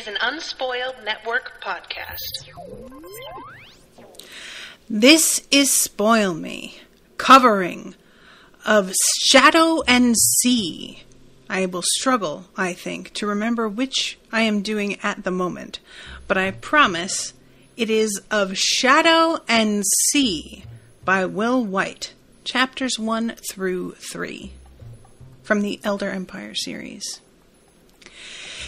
is an Unspoiled Network podcast. This is Spoil Me, covering of Shadow and Sea. I will struggle, I think, to remember which I am doing at the moment, but I promise it is of Shadow and Sea by Will White, chapters 1 through 3, from the Elder Empire series.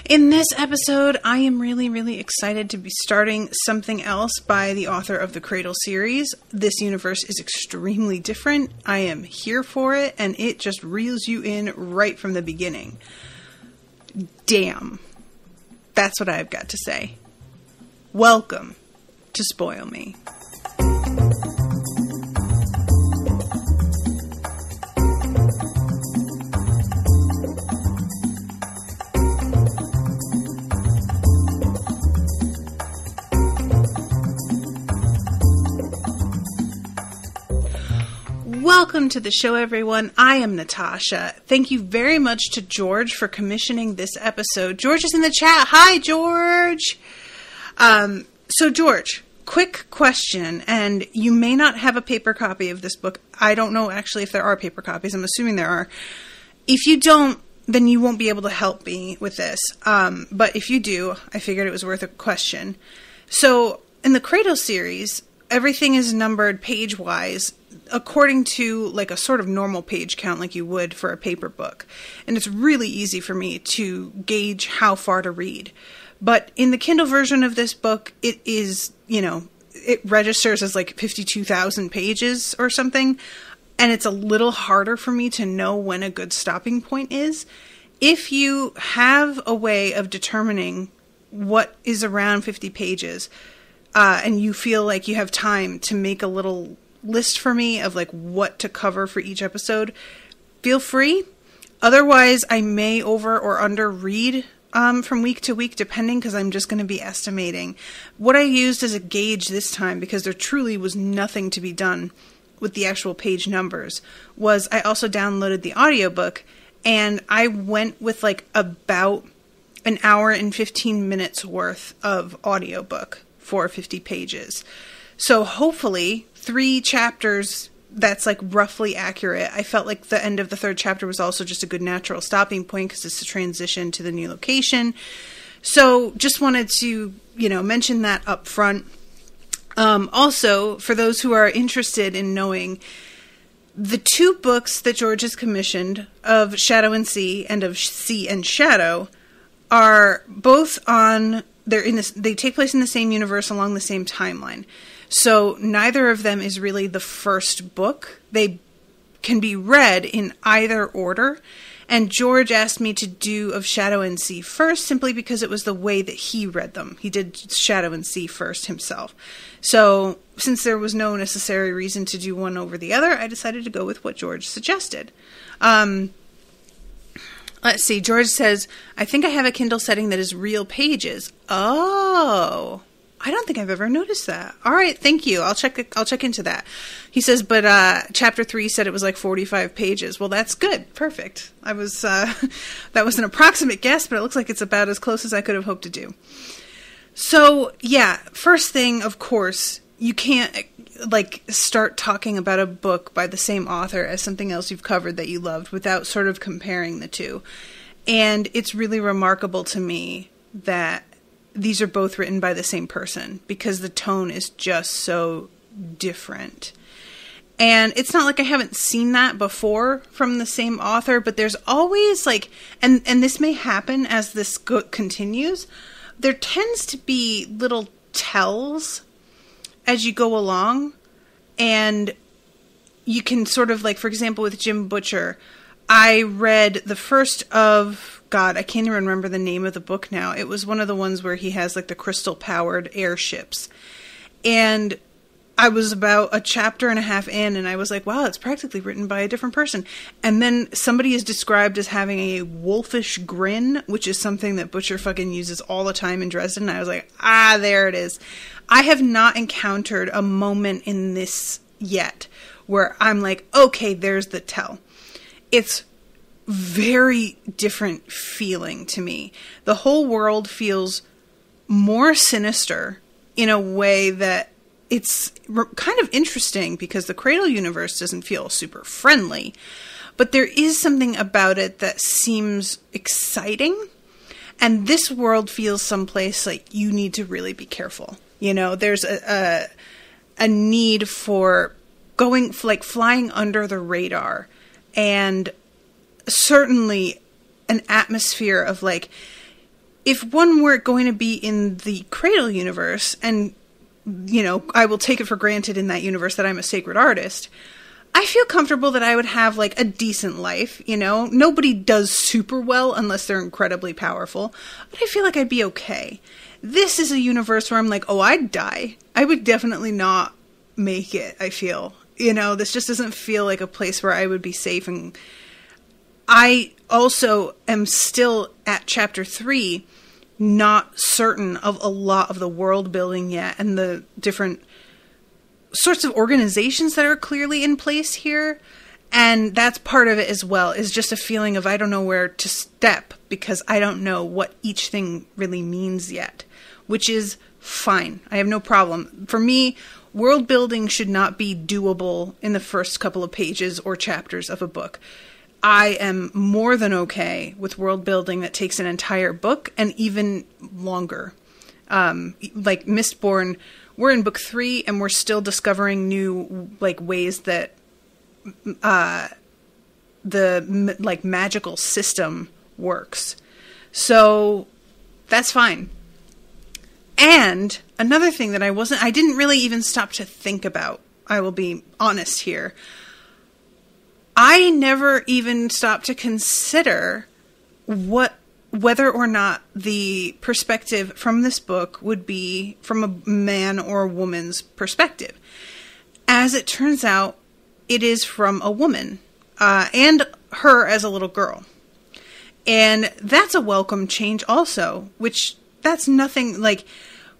In this episode, I am really excited to be starting something else by the author of the Cradle series. This universe is extremely different. I am here for it, and it just reels you in right from the beginning. Damn. That's what I've got to say. Welcome to Spoil Me. Welcome to the show, everyone. I am Natasha. Thank you very much to George for commissioning this episode. George is in the chat. Hi, George. So George, quick question, and you may not have a paper copy of this book. I don't know actually if there are paper copies. I'm assuming there are. If you don't, then you won't be able to help me with this. But if you do, I figured it was worth a question. So in the Cradle series, everything is numbered page-wise according to like a sort of normal page count like you would for a paper book. And it's really easy for me to gauge how far to read. But in the Kindle version of this book, it is, it registers as like 52,000 pages or something. And it's a little harder for me to know when a good stopping point is. If you have a way of determining what is around 50 pages, and you feel like you have time to make a little list for me of like what to cover for each episode, feel free. Otherwise, I may over or under read from week to week, depending, because I'm just going to be estimating. What I used as a gauge this time, because there truly was nothing to be done with the actual page numbers, was I also downloaded the audiobook, and I went with like about an hour and 15 minutes worth of audiobook for 50 pages. So hopefully 3 chapters, that's like roughly accurate. I felt like the end of the 3rd chapter was also just a good natural stopping point because it's a transition to the new location. So just wanted to, mention that up front. Also, for those who are interested in knowing, the 2 books that George has commissioned, of Shadow and Sea and of Sea and Shadow, are both on... They take place in the same universe along the same timeline. So neither of them is really the first book. They can be read in either order. And George asked me to do of Shadow and Sea first, simply because it was the way that he read them. He did Shadow and Sea first himself. So since there was no necessary reason to do one over the other, I decided to go with what George suggested. Let's see. George says, I think I have a Kindle setting that is real pages. Oh, I don't think I've ever noticed that. All right. Thank you. I'll check into that. He says, but chapter 3 said it was like 45 pages. Well, that's good. Perfect. I was, that was an approximate guess, but it looks like it's about as close as I could have hoped to do. So yeah, first thing, of course, you can't start talking about a book by the same author as something else you've covered that you loved without sort of comparing the two. And it's really remarkable to me that these are both written by the same person, because the tone is just so different. And it's not like I haven't seen that before from the same author, but there's always and this may happen as this continues, there tends to be little tells as you go along, and you can sort of for example, with Jim Butcher, I read the first of, God, I can't even remember the name of the book now. It was one of the ones where he has the crystal-powered airships. And I was about a chapter and a half in, and I was like, wow, it's practically written by a different person. And then somebody is described as having a wolfish grin, which is something that Butcher fucking uses all the time in Dresden. And I was like, there it is. I have not encountered a moment in this yet where I'm like, okay, there's the tell. It's very different feeling to me. The whole world feels more sinister in a way that it's kind of interesting, because the Cradle universe doesn't feel super friendly, but there is something about it that seems exciting. And this world feels someplace like you need to really be careful. You know, there's a need for flying under the radar, and certainly an atmosphere of like, if one were going to be in the Cradle universe, and, you know, I will take it for granted in that universe that I'm a sacred artist, I feel comfortable that I would have like a decent life, you know? Nobody does super well unless they're incredibly powerful, but I feel like I'd be okay. This is a universe where I'm like, oh, I'd die. I would definitely not make it, I feel. You know, this just doesn't feel like a place where I would be safe. And I also am still at chapter 3, not certain of a lot of the world building yet, and the different sorts of organizations that are clearly in place here. And that's part of it as well, is just a feeling of I don't know where to step, because I don't know what each thing really means yet, which is fine. I have no problem. For me, world building should not be doable in the first couple of pages or chapters of a book. I am more than okay with world building that takes an entire book and even longer. Like Mistborn, we're in book 3 and we're still discovering new like ways that the like magical system works. So that's fine. And another thing that I didn't really even stop to think about, I will be honest here. I never even stopped to consider whether or not the perspective from this book would be from a man or a woman's perspective. As it turns out, it is from a woman, and her as a little girl. And that's a welcome change also, which that's nothing like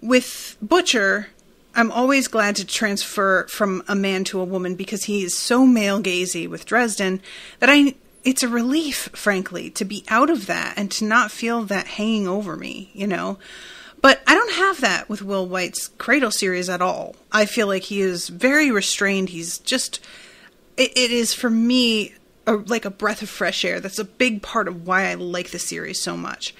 with Butcher. I'm always glad to transfer from a man to a woman because he is so male-gazy with Dresden that it's a relief, frankly, to be out of that and to not feel that hanging over me, you know. But I don't have that with Will White's Cradle series at all. I feel like he is very restrained. He's just, it is for me like a breath of fresh air. That's a big part of why I like the series so much.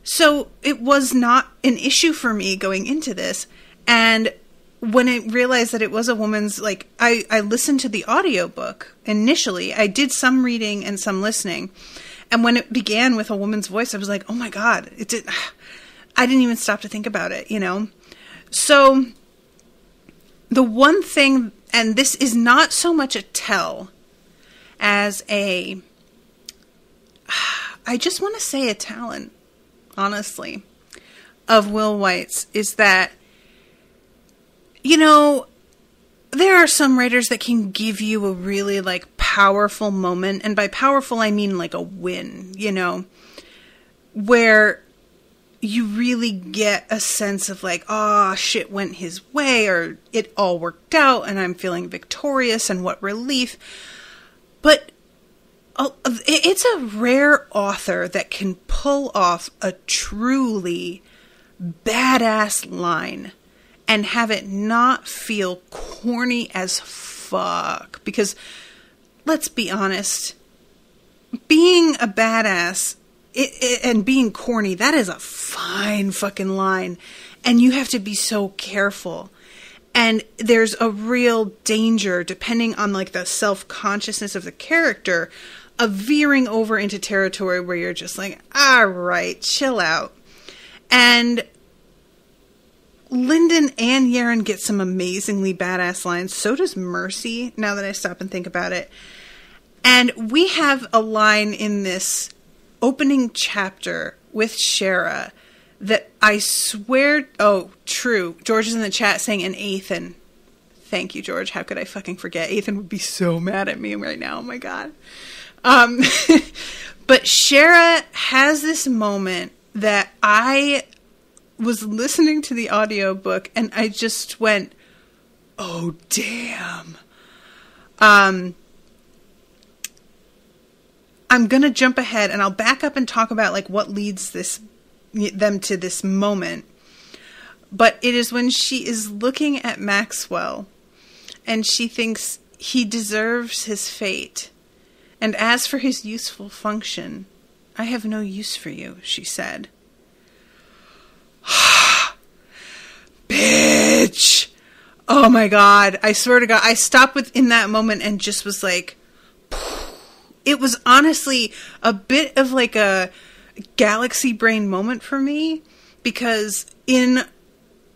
So it was not an issue for me going into this. And when I realized that it was a woman's, like, I listened to the audiobook initially. I did some reading and some listening. And when it began with a woman's voice, I was like, oh my God, I didn't even stop to think about it, you know? So the one thing, and this is not so much a tell as I just want to say a talent, honestly, of Will White's, is that, you know, there are some writers that can give you a really, like, powerful moment, and by powerful, I mean, like, a win, you know, where you really get a sense of, like, oh, shit went his way, or it all worked out, and I'm feeling victorious, and what relief. But it's a rare author that can pull off a truly badass line and have it not feel corny as fuck. Because, let's be honest, being a badass and being corny, that is a fine fucking line. And you have to be so careful. And there's a real danger, depending on like the self-consciousness of the character, of veering over into territory where you're just like, all right, chill out. And Lyndon and Yaren get some amazingly badass lines. So does Mercy, now that I stop and think about it. And we have a line in this opening chapter with Shera that I swear... Oh, true. George is in the chat saying, and Ethan. Thank you, George. How could I fucking forget? Ethan would be so mad at me right now. Oh, my God. But Shera has this moment that I was listening to the audiobook and I just went, oh, damn. I'm going to jump ahead and I'll back up and talk about like what leads them to this moment. But it is when she is looking at Maxwell and she thinks he deserves his fate. And as for his useful function, I have no use for you, she said. Bitch! Oh my God. I swear to God, I stopped in that moment and just was like, it was honestly a bit of like a galaxy brain moment for me, because in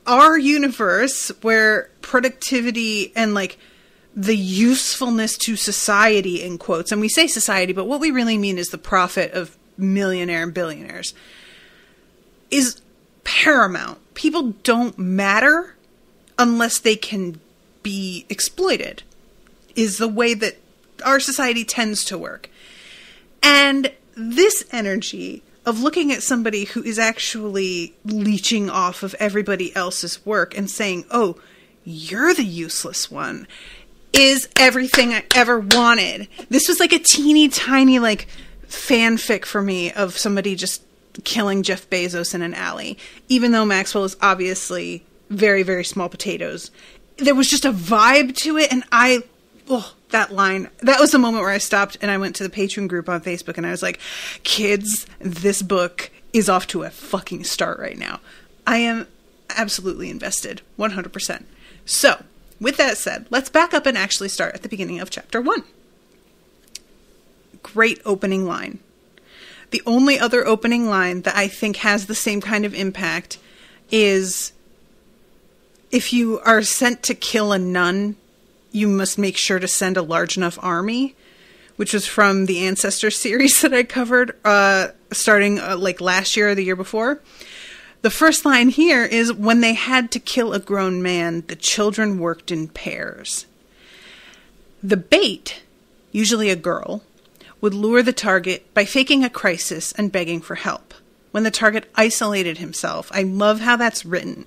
our universe where productivity and like the usefulness to society, in quotes, and we say society, but what we really mean is the profit of millionaire and billionaires, is paramount. People don't matter unless they can be exploited, is the way that our society tends to work. And this energy of looking at somebody who is actually leeching off of everybody else's work and saying, oh, you're the useless one, is everything I ever wanted. This was like a teeny tiny like fanfic for me of somebody just killing Jeff Bezos in an alley, even though Maxwell is obviously very, very small potatoes. There was just a vibe to it, and that line, that was the moment where I stopped and I went to the Patreon group on Facebook and I was like, kids, this book is off to a fucking start right now. I am absolutely invested, 100%. So, with that said, let's back up and actually start at the beginning of chapter 1. Great opening line. The only other opening line that I think has the same kind of impact is, if you are sent to kill a nun, you must make sure to send a large enough army, which was from the Ancestor series that I covered starting like last year or the year before. The first line here is, when they had to kill a grown man, the children worked in pairs. The bait, usually a girl, would lure the target by faking a crisis and begging for help. When the target isolated himself, I love how that's written.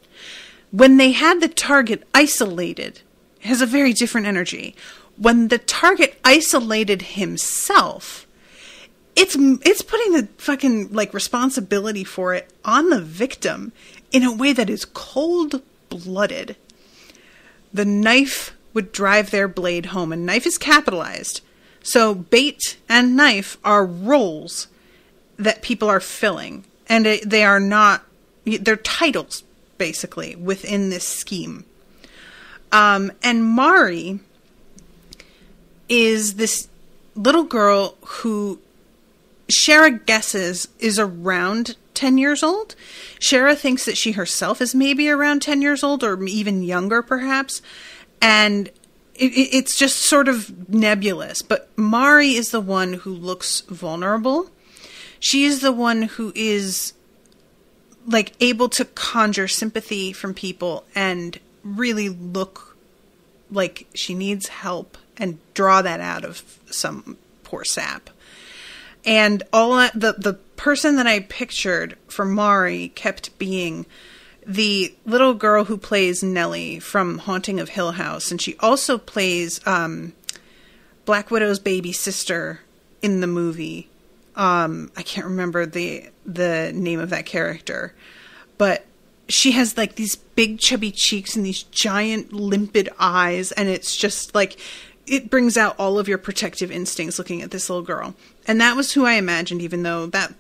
When they had the target isolated, it has a very different energy. When the target isolated himself, it's putting the fucking like responsibility for it on the victim in a way that is cold-blooded. The knife would drive their blade home, and knife is capitalized. So bait and knife are roles that people are filling, and they are not, they're titles basically within this scheme. And Mari is this little girl who Shera guesses is around 10 years old. Shera thinks that she herself is maybe around 10 years old, or even younger perhaps. And it's just sort of nebulous. But Mari is the one who looks vulnerable. She is the one who is like able to conjure sympathy from people and really look like she needs help and draw that out of some poor sap. And the person that I pictured for Mari kept being the little girl who plays Nellie from Haunting of Hill House, and she also plays Black Widow's baby sister in the movie. I can't remember the name of that character, but she has like these big chubby cheeks and these giant limpid eyes, and it's just like, it brings out all of your protective instincts looking at this little girl. And that was who I imagined, even though that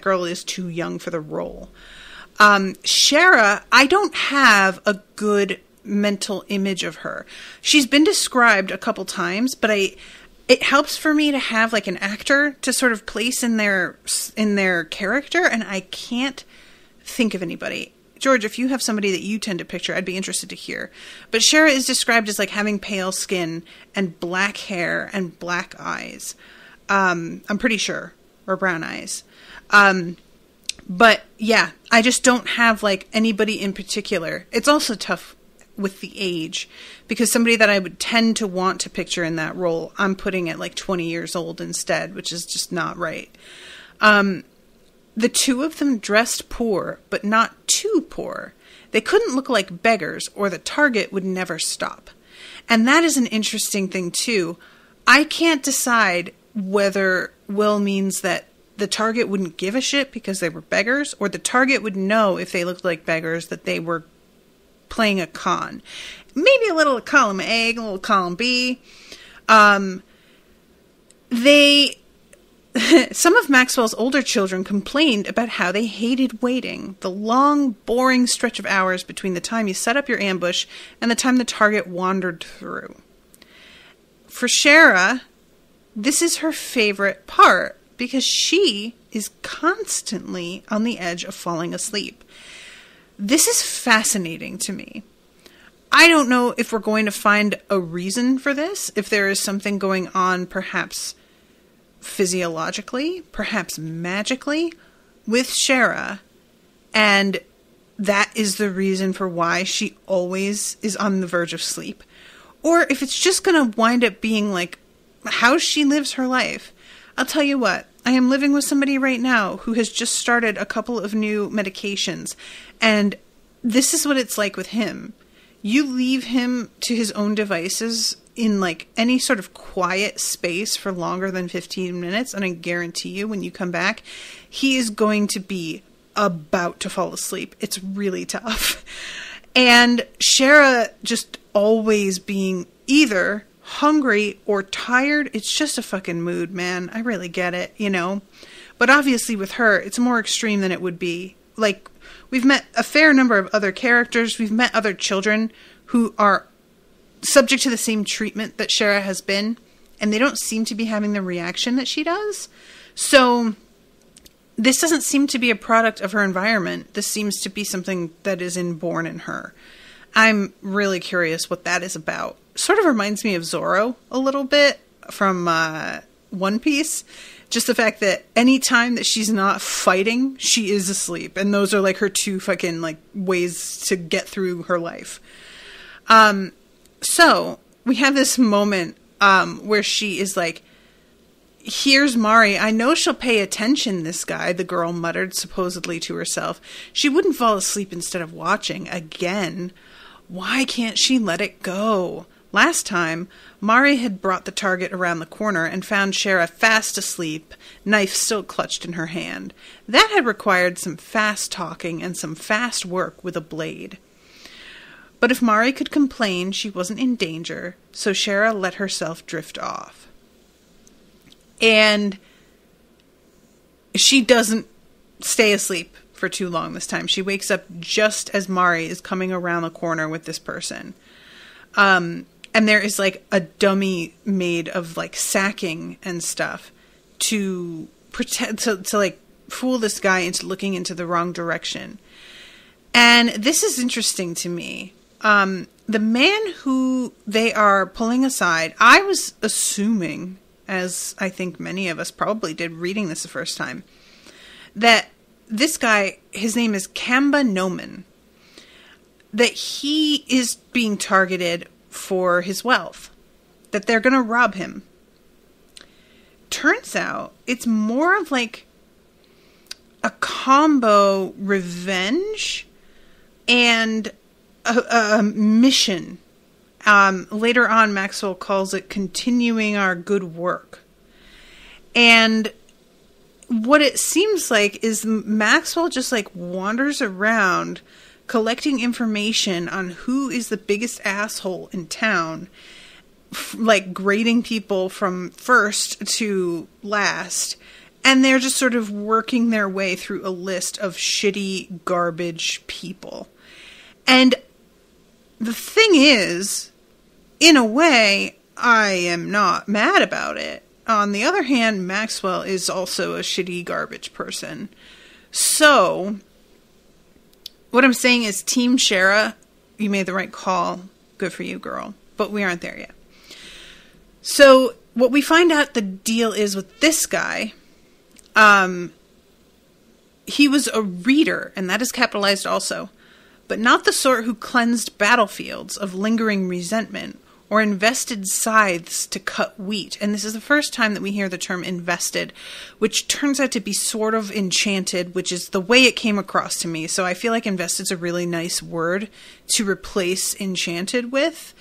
girl is too young for the role. Shera, I don't have a good mental image of her. She's been described a couple times, but it helps for me to have like an actor to sort of place in their character, and I can't think of anybody. George, if you have somebody that you tend to picture, I'd be interested to hear. But Shera is described as like having pale skin and black hair and black eyes. I'm pretty sure. Or brown eyes. But yeah, I just don't have like anybody in particular. It's also tough with the age, because somebody that I would tend to want to picture in that role, I'm putting at like 20 years old instead, which is just not right. The two of them dressed poor, but not too poor. They couldn't look like beggars, or the target would never stop. And that is an interesting thing too. I can't decide whether Will means that the target wouldn't give a shit because they were beggars, or the target would know if they looked like beggars that they were playing a con. Maybe a little column A, a little column B. Some of Maxwell's older children complained about how they hated waiting, the long, boring stretch of hours between the time you set up your ambush and the time the target wandered through. For Shera, this is her favorite part because she is constantly on the edge of falling asleep. This is fascinating to me. I don't know if we're going to find a reason for this, if there is something going on perhaps physiologically, perhaps magically, with Shera, and that is the reason for why she always is on the verge of sleep. Or if it's just going to wind up being like how she lives her life. I'll tell you what, I am living with somebody right now who has just started a couple of new medications, and this is what it's like with him. You leave him to his own devices in like any sort of quiet space for longer than 15 minutes, and I guarantee you when you come back, he is going to be about to fall asleep. It's really tough. And Shera just always being either hungry or tired, it's just a fucking mood, man. I really get it, you know? But obviously with her, it's more extreme than it would be. Like, we've met a fair number of other characters. We've met other children who are subject to the same treatment that Shera has been, and they don't seem to be having the reaction that she does. So this doesn't seem to be a product of her environment. This seems to be something that is inborn in her. I'm really curious what that is about. Sort of reminds me of Zorro a little bit from One Piece. Just the fact that any time that she's not fighting, she is asleep. And those are like her two fucking like ways to get through her life. So we have this moment where she is like, here's Mari. I know she'll pay attention, this guy, the girl muttered supposedly to herself. She wouldn't fall asleep instead of watching again. Why can't she let it go? Last time, Mari had brought the target around the corner and found Shera fast asleep, knife still clutched in her hand. That had required some fast talking and some fast work with a blade. But if Mari could complain, she wasn't in danger, so Shera let herself drift off. And she doesn't stay asleep for too long this time. She wakes up just as Mari is coming around the corner with this person. And there is like a dummy made of like sacking and stuff to pretend to like fool this guy into looking into the wrong direction. And this is interesting to me. The man who they are pulling aside, I was assuming, as I think many of us probably did reading this the first time, that this guy, his name is Kamba Noman, that he is being targeted for his wealth, that they're going to rob him. Turns out it's more of like a combo revenge and a mission. Later on, Maxwell calls it continuing our good work. And what it seems like is Maxwell just like wanders around collecting information on who is the biggest asshole in town, like grading people from first to last, and they're just sort of working their way through a list of shitty, garbage people. And the thing is, in a way, I am not mad about it. On the other hand, Maxwell is also a shitty garbage person. So what I'm saying is, Team Shera, you made the right call. Good for you, girl. But we aren't there yet. So what we find out the deal is with this guy, he was a reader, and that is capitalized also, but not the sort who cleansed battlefields of lingering resentment or invested scythes to cut wheat. And this is the first time that we hear the term invested, which turns out to be sort of enchanted, which is the way it came across to me. So I feel like invested is a really nice word to replace enchanted with.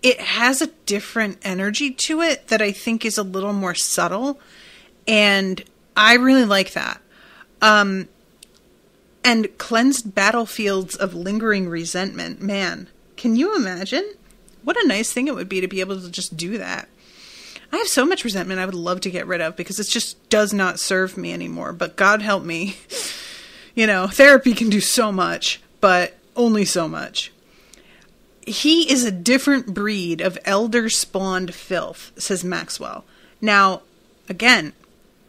It has a different energy to it that I think is a little more subtle. And I really like that. And cleansed battlefields of lingering resentment. Man, can you imagine? What a nice thing it would be to be able to just do that. I have so much resentment I would love to get rid of because it just does not serve me anymore. But God help me. Therapy can do so much, but only so much. He is a different breed of elder-spawned filth, says Maxwell. Now, again,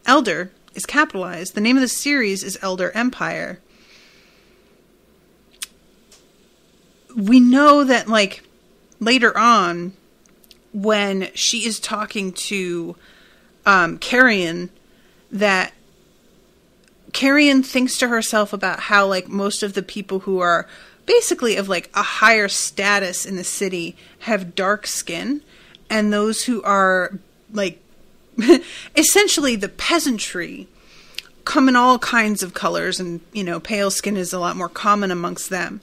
elder is capitalized. The name of the series is Elder Empire. We know that, later on, when she is talking to Carrion, that Carrion thinks to herself about how, most of the people who are basically of, a higher status in the city have dark skin, and those who are, essentially the peasantry come in all kinds of colors, and, pale skin is a lot more common amongst them.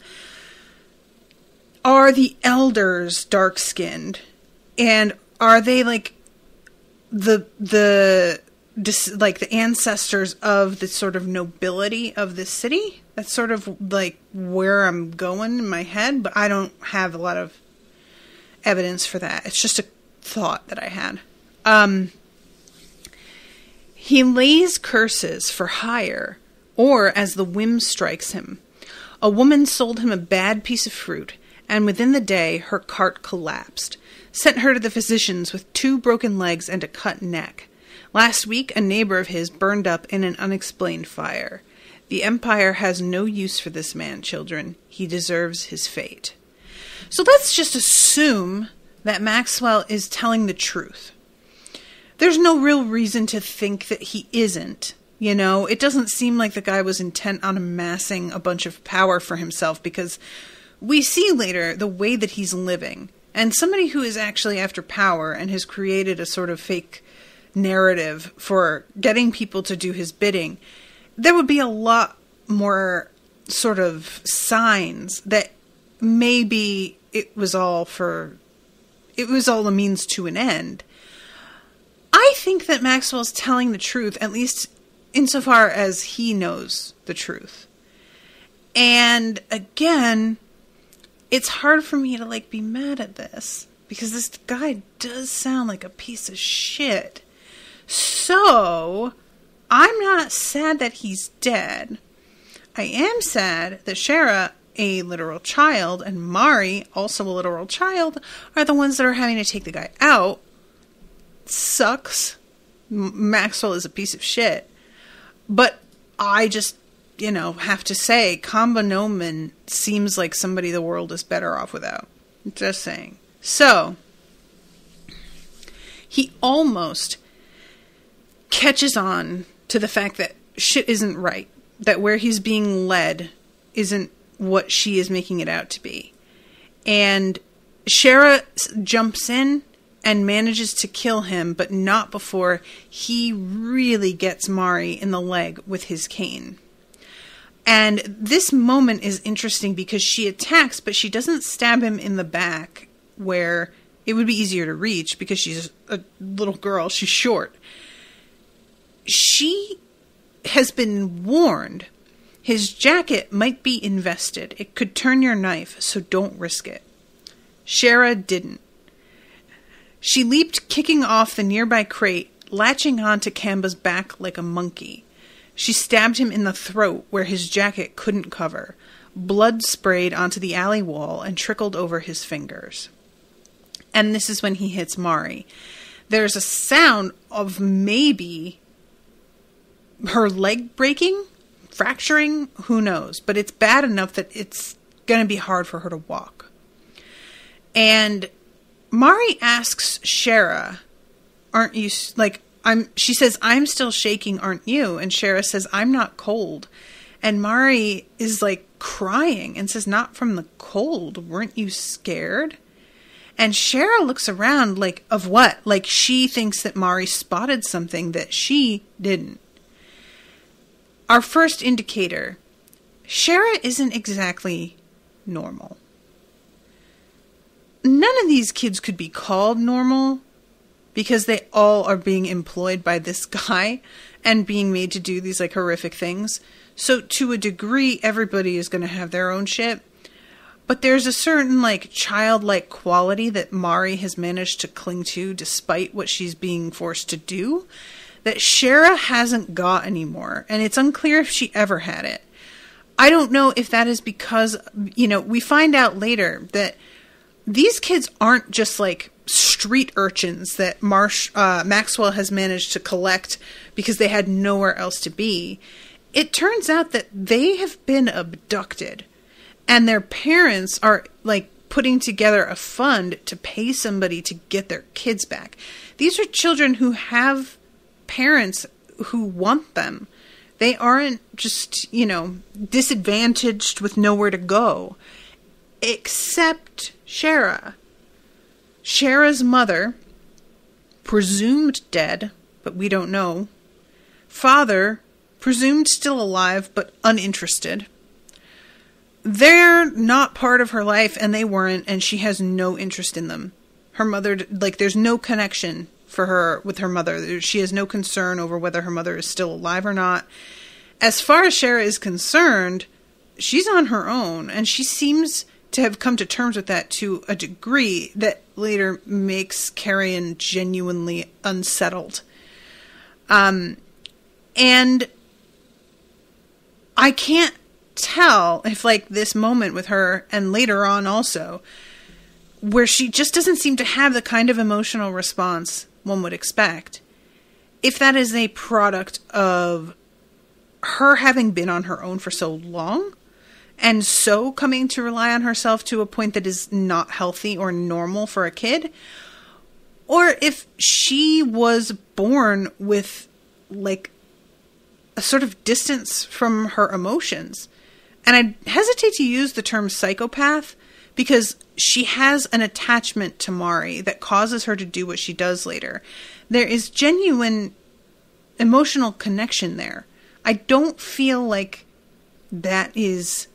Are the elders dark-skinned? And are they the ancestors of the sort of nobility of the city? That's sort of where I'm going in my head, but I don't have a lot of evidence for that. It's just a thought that I had. He lays curses for hire, or as the whim strikes him. A woman sold him a bad piece of fruit, and within the day her cart collapsed. Sent her to the physicians with 2 broken legs and a cut neck. Last week, a neighbor of his burned up in an unexplained fire. The Empire has no use for this man, children. He deserves his fate. So let's just assume that Maxwell is telling the truth. There's no real reason to think that he isn't. It doesn't seem like the guy was intent on amassing a bunch of power for himself, because we see later the way that he's living. And somebody who is actually after power and has created a sort of fake narrative for getting people to do his bidding, there would be a lot more sort of signs that maybe it was all a means to an end. I think that Maxwell's telling the truth, at least insofar as he knows the truth. And again, it's hard for me to be mad at this, because this guy does sound like a piece of shit. So, I'm not sad that he's dead. I am sad that Shera, a literal child, and Mari, also a literal child, are the ones that are having to take the guy out. Sucks. Maxwell is a piece of shit. But I just, have to say, Kamba Noman seems like somebody the world is better off without. Just saying. So, he almost catches on to the fact that shit isn't right. That where he's being led isn't what she is making it out to be. And Shera jumps in and manages to kill him, but not before he really gets Mari in the leg with his cane. And this moment is interesting because she attacks, but she doesn't stab him in the back, where it would be easier to reach because she's a little girl. She's short. She has been warned. His jacket might be invested. It could turn your knife, so don't risk it. Shera didn't. She leaped, kicking off the nearby crate, latching onto Kamba's back like a monkey. She stabbed him in the throat where his jacket couldn't cover. Blood sprayed onto the alley wall and trickled over his fingers. And this is when he hits Mari. There's a sound of maybe her leg breaking, fracturing, who knows. But it's bad enough that it's going to be hard for her to walk. And Mari asks Shera, aren't you, she says, I'm still shaking, aren't you? And Shera says, I'm not cold. And Mari is crying and says, not from the cold. Weren't you scared? And Shera looks around of what? She thinks that Mari spotted something that she didn't. Our first indicator, Shera isn't exactly normal. None of these kids could be called normal, because they all are being employed by this guy and being made to do these like horrific things. So to a degree, everybody is going to have their own shit. But there's a certain like childlike quality that Mari has managed to cling to despite what she's being forced to do that Shera hasn't got anymore. And it's unclear if she ever had it. I don't know if that is because, you know, we find out later that these kids aren't just like street urchins that Maxwell has managed to collect because they had nowhere else to be. It turns out that they have been abducted. And their parents are like putting together a fund to pay somebody to get their kids back. These are children who have parents who want them. They aren't just, you know, disadvantaged with nowhere to go. Except Shera. Shera's mother, presumed dead, but we don't know. Father, presumed still alive, but uninterested. They're not part of her life, and they weren't, and she has no interest in them. Her mother, like, there's no connection for her with her mother. She has no concern over whether her mother is still alive or not. As far as Shera is concerned, she's on her own, and she seems to have come to terms with that to a degree that later makes Carrion genuinely unsettled. And I can't tell if like this moment with her and later on also where she just doesn't seem to have the kind of emotional response one would expect, if that is a product of her having been on her own for so long and so coming to rely on herself to a point that is not healthy or normal for a kid, or if she was born with like a sort of distance from her emotions. And I hesitate to use the term psychopath because she has an attachment to Mari that causes her to do what she does later. There is genuine emotional connection there. I don't feel like that is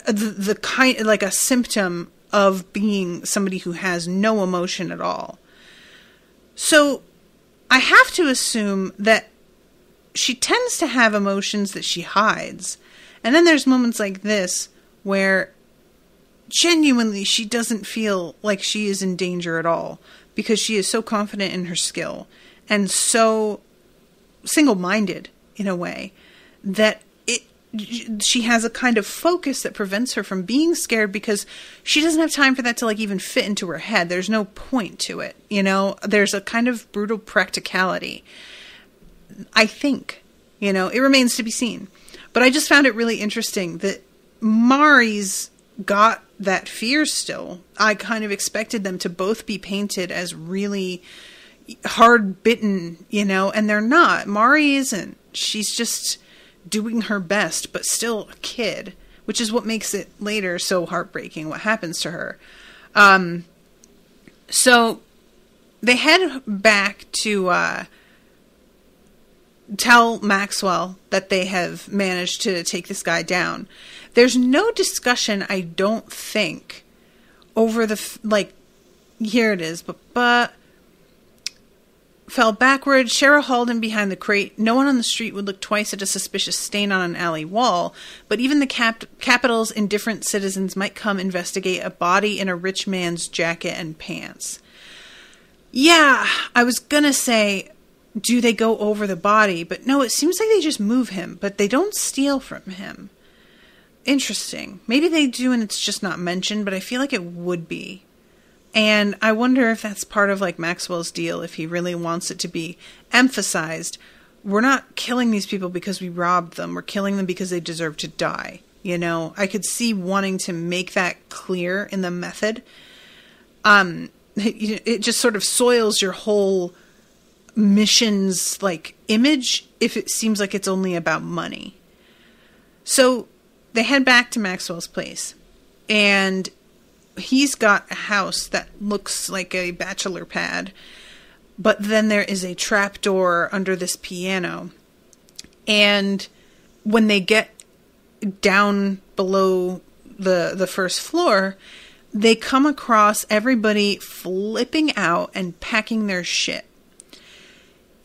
the kind, like a symptom of being somebody who has no emotion at all. So I have to assume that she tends to have emotions that she hides. And then there's moments like this where genuinely she doesn't feel like she is in danger at all because she is so confident in her skill and so single-minded in a way that she has a kind of focus that prevents her from being scared because she doesn't have time for that to like even fit into her head. There's no point to it, you know? There's a kind of brutal practicality. I think, you know, it remains to be seen. But I just found it really interesting that Mari's got that fear still. I kind of expected them to both be painted as really hard bitten, you know, and they're not. Mari isn't. She's just doing her best, but still a kid, which is what makes it later so heartbreaking what happens to her. So they head back to tell Maxwell that they have managed to take this guy down. There's no discussion, I don't think, over the, like, here it is, but fell backward. Shera hauled him behind the crate. No one on the street would look twice at a suspicious stain on an alley wall, but even the capital's indifferent citizens might come investigate a body in a rich man's jacket and pants. Yeah, I was gonna say, do they go over the body? But no, it seems like they just move him, but they don't steal from him. Interesting. Maybe they do and it's just not mentioned, but I feel like it would be. And I wonder if that's part of like Maxwell's deal, if he really wants it to be emphasized. We're not killing these people because we robbed them. We're killing them because they deserve to die. You know, I could see wanting to make that clear in the method. It just sort of soils your whole mission's like image if it seems like it's only about money. So they head back to Maxwell's place, and he's got a house that looks like a bachelor pad, but then there is a trapdoor under this piano. And when they get down below the first floor, they come across everybody flipping out and packing their shit.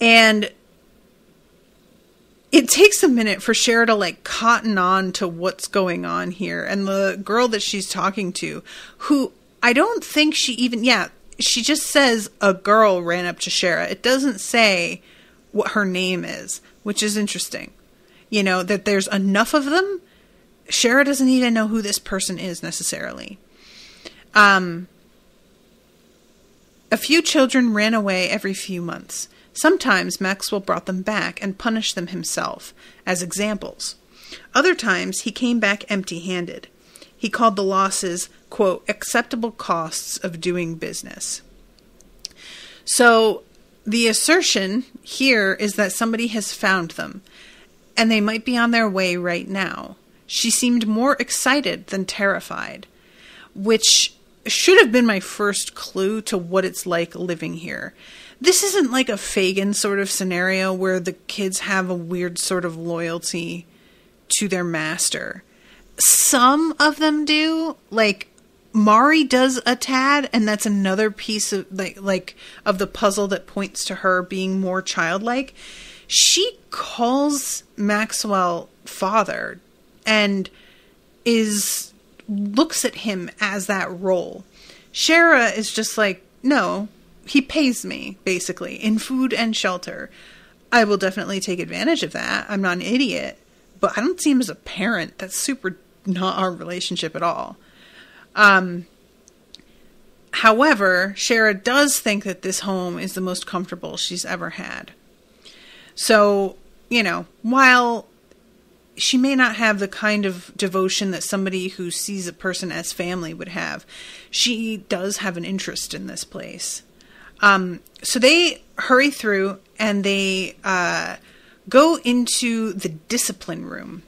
And it takes a minute for Shera to like cotton on to what's going on here. And the girl that she's talking to, who I don't think she even, she just says a girl ran up to Shera. It doesn't say what her name is, which is interesting. You know, that there's enough of them. Shera doesn't even know who this person is necessarily. A few children ran away every few months. Sometimes Maxwell brought them back and punished them himself, as examples. Other times he came back empty-handed. He called the losses, quote, acceptable costs of doing business. So the assertion here is that somebody has found them, and they might be on their way right now. She seemed more excited than terrified, which should have been my first clue to what it's like living here. This isn't like a Fagin sort of scenario where the kids have a weird sort of loyalty to their master. Some of them do, like Mari does a tad, and that's another piece of like of the puzzle that points to her being more childlike. She calls Maxwell father and looks at him as that role. Shera is just like, no, he pays me, basically, in food and shelter. I will definitely take advantage of that. I'm not an idiot, but I don't see him as a parent. That's super not our relationship at all. However, Shera does think that this home is the most comfortable she's ever had. So, you know, while she may not have the kind of devotion that somebody who sees a person as family would have, she does have an interest in this place. So they hurry through and they go into the discipline room,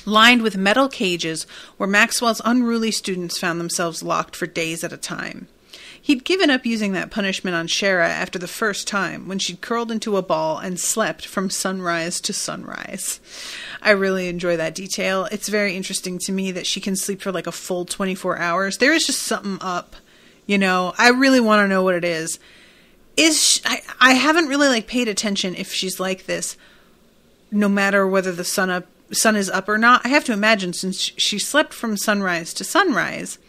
lined with metal cages where Maxwell's unruly students found themselves locked for days at a time. He'd given up using that punishment on Shera after the first time, when she'd curled into a ball and slept from sunrise to sunrise. I really enjoy that detail. It's very interesting to me that she can sleep for like a full 24 hours. There is just something up, you know. I really want to know what it is. I haven't really like paid attention if she's like this, no matter whether the sun is up or not. I have to imagine, since she slept from sunrise to sunrise,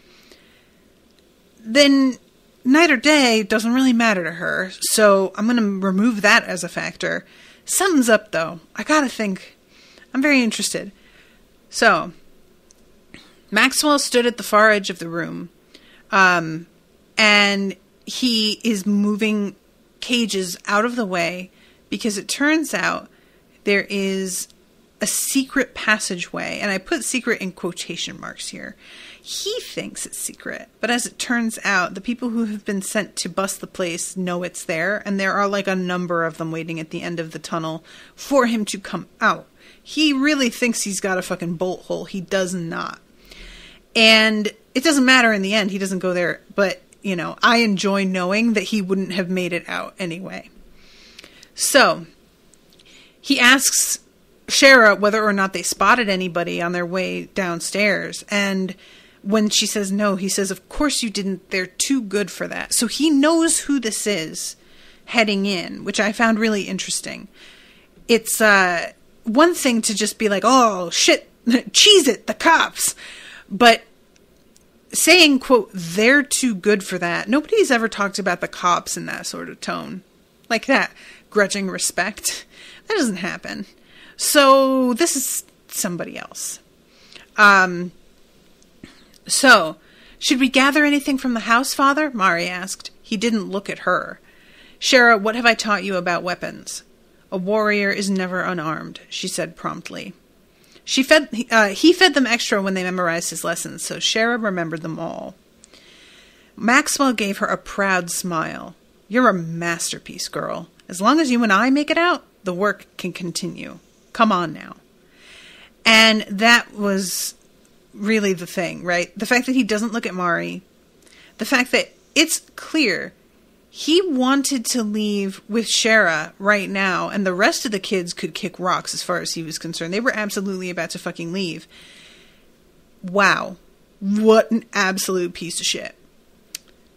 then night or day doesn't really matter to her. So I'm going to remove that as a factor. Something's up, though. I gotta think. I'm very interested. So Maxwell stood at the far edge of the room, and he is moving cages out of the way because it turns out there is a secret passageway, and I put secret in quotation marks here. He thinks it's secret, but as it turns out, the people who have been sent to bust the place know it's there, and there are like a number of them waiting at the end of the tunnel for him to come out. He really thinks he's got a fucking bolt hole. He does not. And it doesn't matter in the end. He doesn't go there, but, you know, I enjoy knowing that he wouldn't have made it out anyway. So he asks Shera whether or not they spotted anybody on their way downstairs, and when she says no, he says, of course you didn't. They're too good for that. So he knows who this is heading in, which I found really interesting. It's one thing to just be like, oh, shit, cheese it, the cops. But saying, quote, they're too good for that. Nobody's ever talked about the cops in that sort of tone. Like that. Grudging respect. That doesn't happen. So this is somebody else. So, should we gather anything from the house, Father? Mari asked. He didn't look at her. Shera, what have I taught you about weapons? A warrior is never unarmed, she said promptly. He fed them extra when they memorized his lessons, so Shera remembered them all. Maxwell gave her a proud smile. You're a masterpiece, girl. As long as you and I make it out, the work can continue. Come on now. And that was really the thing, right? The fact that he doesn't look at Mari. The fact that it's clear he wanted to leave with Shera right now, and the rest of the kids could kick rocks as far as he was concerned. They were absolutely about to fucking leave. Wow. What an absolute piece of shit.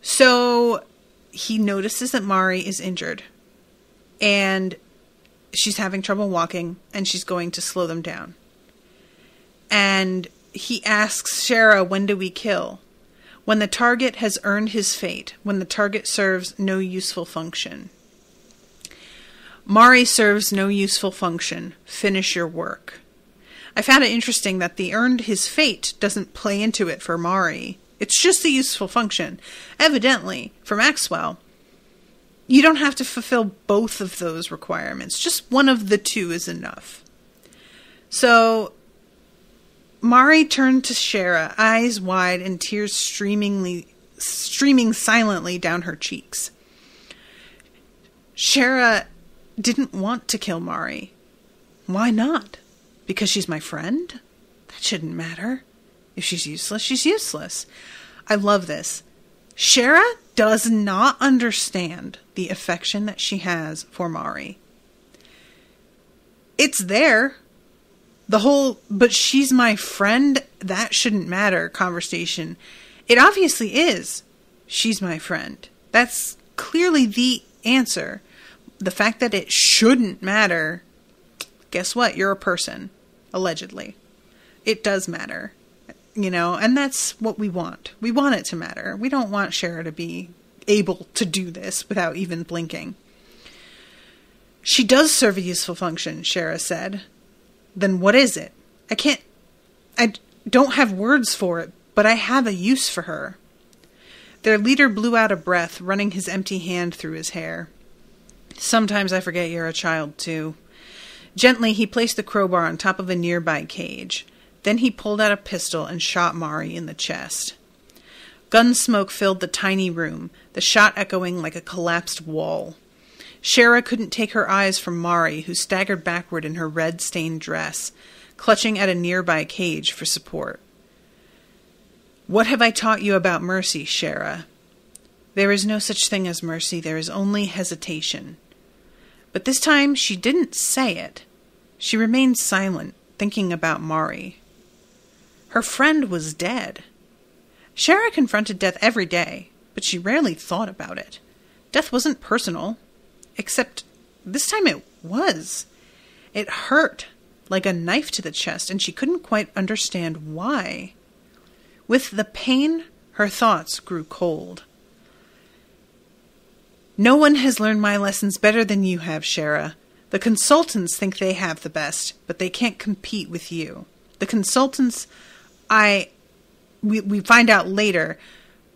So he notices that Mari is injured and she's having trouble walking and she's going to slow them down. And he asks Shera, when do we kill? When the target has earned his fate, when the target serves no useful function. Mari serves no useful function. Finish your work. I found it interesting that the earned his fate doesn't play into it for Mari. It's just the useful function. Evidently, for Maxwell, you don't have to fulfill both of those requirements. Just one of the two is enough. So, Mari turned to Shera, eyes wide and tears streaming silently down her cheeks. Shera didn't want to kill Mari. Why not? Because she's my friend? That shouldn't matter. If she's useless, she's useless. I love this. Shera does not understand the affection that she has for Mari. It's there. The whole, but she's my friend, that shouldn't matter conversation. It obviously is. She's my friend. That's clearly the answer. The fact that it shouldn't matter, guess what? You're a person. Allegedly. It does matter. You know, and that's what we want. We want it to matter. We don't want Shera to be able to do this without even blinking. She does serve a useful function, Shera said. Then what is it? I don't have words for it, but I have a use for her. Their leader blew out a breath, running his empty hand through his hair. Sometimes I forget you're a child, too. Gently, he placed the crowbar on top of a nearby cage. Then he pulled out a pistol and shot Mari in the chest. Gun smoke filled the tiny room, the shot echoing like a collapsed wall. Shera couldn't take her eyes from Mari, who staggered backward in her red-stained dress, clutching at a nearby cage for support. What have I taught you about mercy, Shera? There is no such thing as mercy. There is only hesitation. But this time she didn't say it. She remained silent, thinking about Mari. Her friend was dead. Shera confronted death every day, but she rarely thought about it. Death wasn't personal, except this time it was. It hurt, like a knife to the chest, and she couldn't quite understand why. With the pain, her thoughts grew cold. No one has learned my lessons better than you have, Shera. The consultants think they have the best, but they can't compete with you. The consultants, we find out later,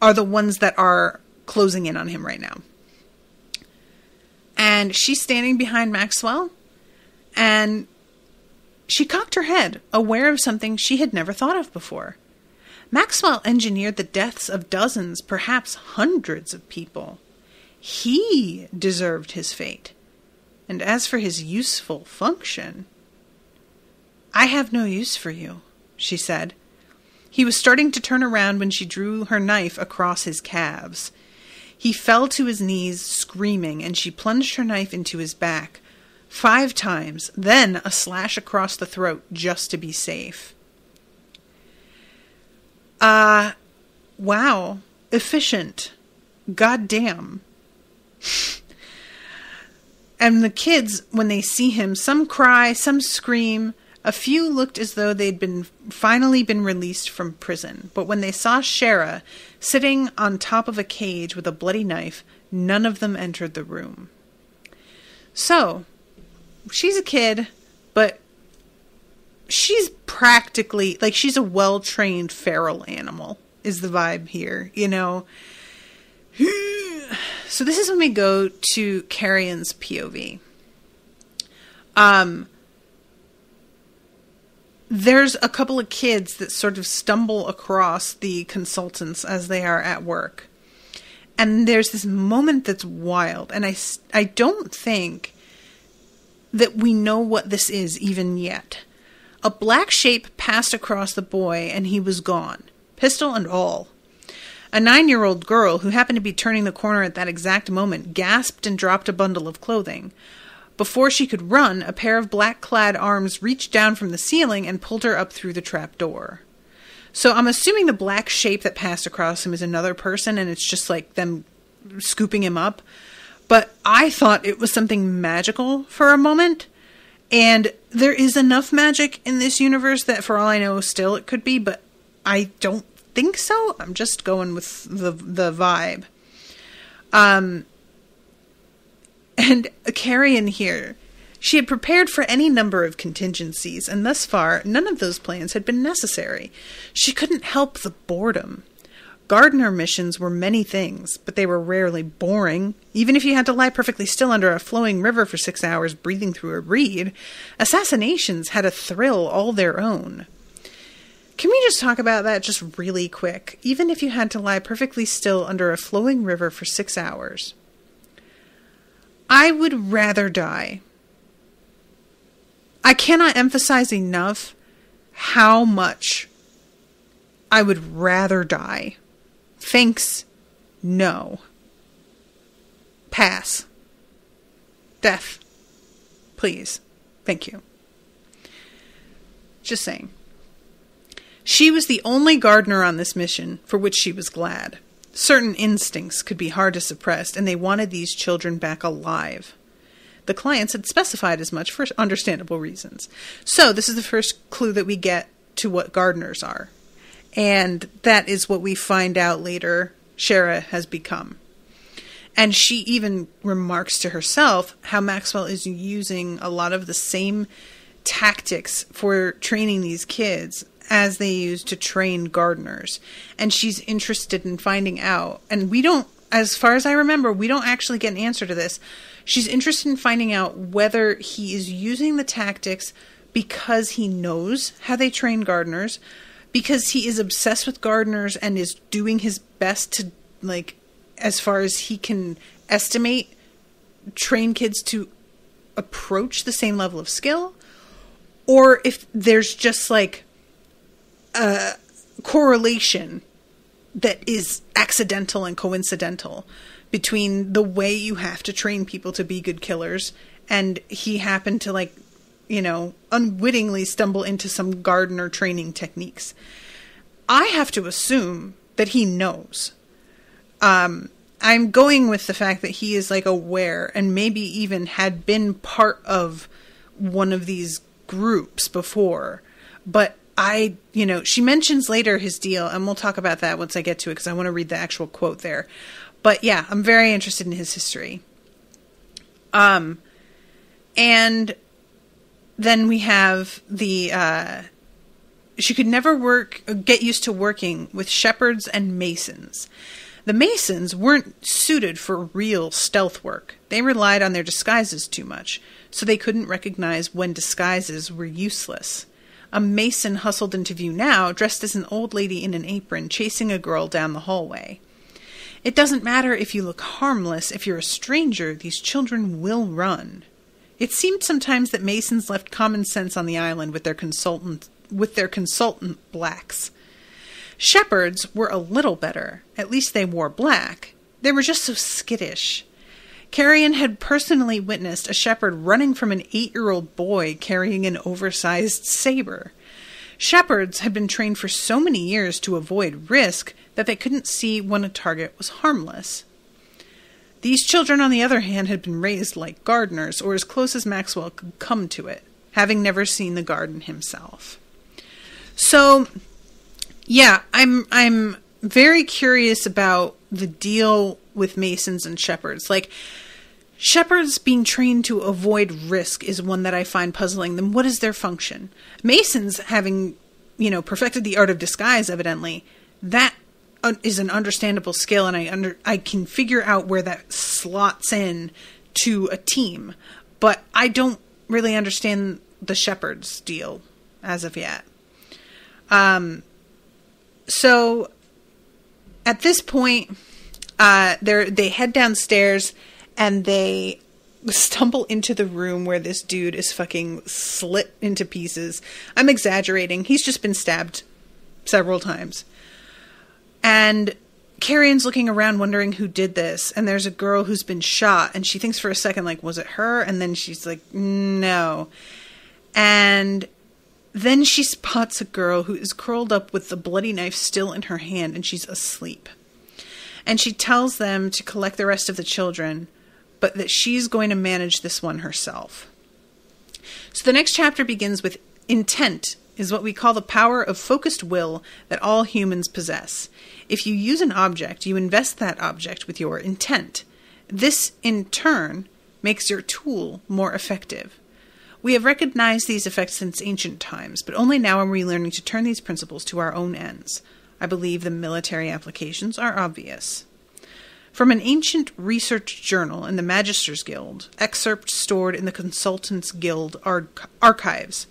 are the ones that are closing in on him right now. And she's standing behind Maxwell, and she cocked her head, aware of something she had never thought of before. Maxwell engineered the deaths of dozens, perhaps hundreds of people. He deserved his fate. And as for his useful function, I have no use for you, she said. He was starting to turn around when she drew her knife across his calves. He fell to his knees, screaming, and she plunged her knife into his back 5 times, then a slash across the throat just to be safe. Wow. Efficient. Goddamn. And the kids, when they see him, some cry, some scream. A few looked as though they'd finally been released from prison. But when they saw Shera sitting on top of a cage with a bloody knife, none of them entered the room. So, she's a kid, but she's practically, like, she's a well-trained feral animal, is the vibe here, you know? So this is when we go to Carrion's POV. There's a couple of kids that sort of stumble across the consultants as they are at work. And there's this moment that's wild. And I don't think that we know what this is even yet. A black shape passed across the boy and he was gone. Pistol and all. A 9-year-old girl who happened to be turning the corner at that exact moment gasped and dropped a bundle of clothing. Before she could run, a pair of black-clad arms reached down from the ceiling and pulled her up through the trap door. So I'm assuming the black shape that passed across him is another person, and it's just like them scooping him up. But I thought it was something magical for a moment. And there is enough magic in this universe that for all I know, still it could be, but I don't think so. I'm just going with the vibe. And Carrion here, she had prepared for any number of contingencies, and thus far, none of those plans had been necessary. She couldn't help the boredom. Gardener missions were many things, but they were rarely boring. Even if you had to lie perfectly still under a flowing river for 6 hours breathing through a reed, assassinations had a thrill all their own. Can we just talk about that just really quick? Even if you had to lie perfectly still under a flowing river for 6 hours. I would rather die. I cannot emphasize enough how much I would rather die. Thanks. No. Pass. Death. Please. Thank you. Just saying. She was the only gardener on this mission, for which she was glad. Certain instincts could be hard to suppress, and they wanted these children back alive. The clients had specified as much for understandable reasons. So this is the first clue that we get to what gardeners are. And that is what we find out later Shera has become. And she even remarks to herself how Maxwell is using a lot of the same tactics for training these kids as they use to train gardeners. And she's interested in finding out. And we don't, as far as I remember, we don't actually get an answer to this. She's interested in finding out whether he is using the tactics because he knows how they train gardeners, because he is obsessed with gardeners and is doing his best to, like, as far as he can estimate, train kids to approach the same level of skill, or if there's just, like, a correlation that is accidental and coincidental between the way you have to train people to be good killers, and he happened to, like, you know, unwittingly stumble into some gardener training techniques. I have to assume that he knows. I'm going with the fact that he is, like, aware and maybe even had been part of one of these groups before. But she mentions later his deal, and we'll talk about that once I get to it because I want to read the actual quote there. But yeah, I'm very interested in his history. And then we have she could never get used to working with shepherds and masons. The masons weren't suited for real stealth work. They relied on their disguises too much, so they couldn't recognize when disguises were useless. A mason hustled into view now, dressed as an old lady in an apron, chasing a girl down the hallway. It doesn't matter if you look harmless. If you're a stranger, these children will run. It seemed sometimes that masons left common sense on the island with their consultant blacks. Shepherds were a little better. At least they wore black. They were just so skittish. Carrion had personally witnessed a shepherd running from an 8-year-old boy carrying an oversized saber. Shepherds had been trained for so many years to avoid risk that they couldn't see when a target was harmless. These children, on the other hand, had been raised like gardeners, or as close as Maxwell could come to it, having never seen the garden himself. So, yeah, I'm very curious about the deal with masons and shepherds. Like, shepherds being trained to avoid risk is one that I find puzzling. Then what is their function? Masons, having, perfected the art of disguise, evidently, that is an understandable skill, and I can figure out where that slots in to a team. But I don't really understand the shepherd's deal as of yet. So at this point, they head downstairs and they stumble into the room where this dude is fucking slit into pieces. I'm exaggerating. He's just been stabbed several times. And Carrion's looking around wondering who did this. And there's a girl who's been shot. And she thinks for a second, like, was it her? And then she's like, no. And Then she spots a girl who is curled up with the bloody knife still in her hand, and she's asleep. And she tells them to collect the rest of the children, but that she's going to manage this one herself. So the next chapter begins with intent, is what we call the power of focused will that all humans possess. If you use an object, you invest that object with your intent. This, in turn, makes your tool more effective. We have recognized these effects since ancient times, but only now are we learning to turn these principles to our own ends. I believe the military applications are obvious. From an ancient research journal in the Magisters Guild, excerpts stored in the Consultants Guild archives.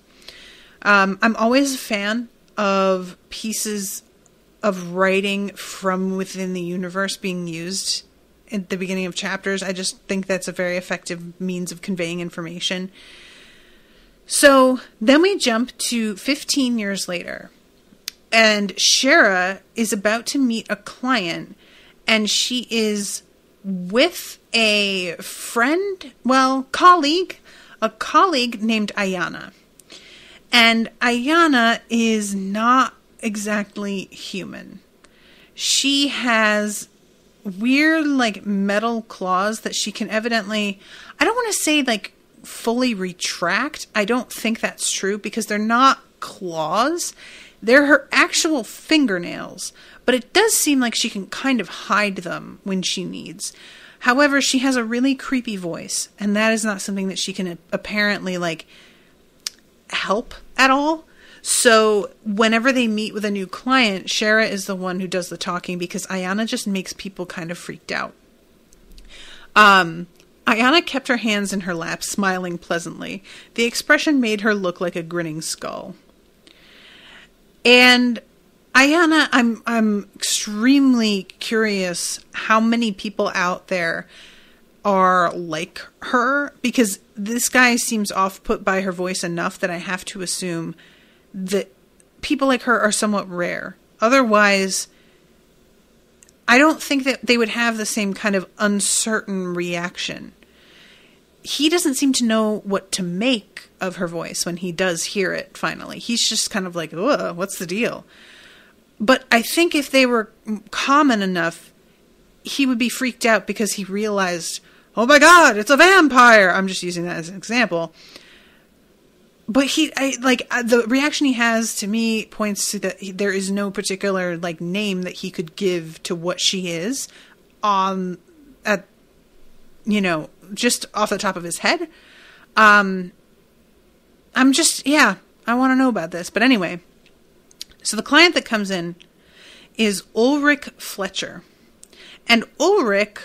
I'm always a fan of pieces of writing from within the universe being used at the beginning of chapters. I just think that's a very effective means of conveying information. So then we jump to 15 years later, and Shera is about to meet a client, and she is with a colleague named Ayana. And Ayana is not exactly human. She has weird, metal claws that she can evidently, I don't want to say, fully retract. I don't think that's true, because they're not claws. They're her actual fingernails. But it does seem like she can kind of hide them when she needs. However, she has a really creepy voice, and that is not something that she can apparently, help at all. So whenever they meet with a new client, Shera is the one who does the talking, because Ayana just makes people kind of freaked out. Ayana kept her hands in her lap, smiling pleasantly. The expression made her look like a grinning skull. And Ayana, I'm extremely curious how many people out there are like her, because this guy seems off-put by her voice enough that I have to assume that people like her are somewhat rare. Otherwise, I don't think that they would have the same kind of uncertain reaction. He doesn't seem to know what to make of her voice when he does hear it finally. He's just kind of like, ugh, what's the deal? But I think if they were common enough, he would be freaked out because he realized, oh my God, it's a vampire. I'm just using that as an example. But the reaction he has to me points to that there is no particular name that he could give to what she is just off the top of his head. I want to know about this. But anyway, so the client that comes in is Ulrich Fletcher. And Ulrich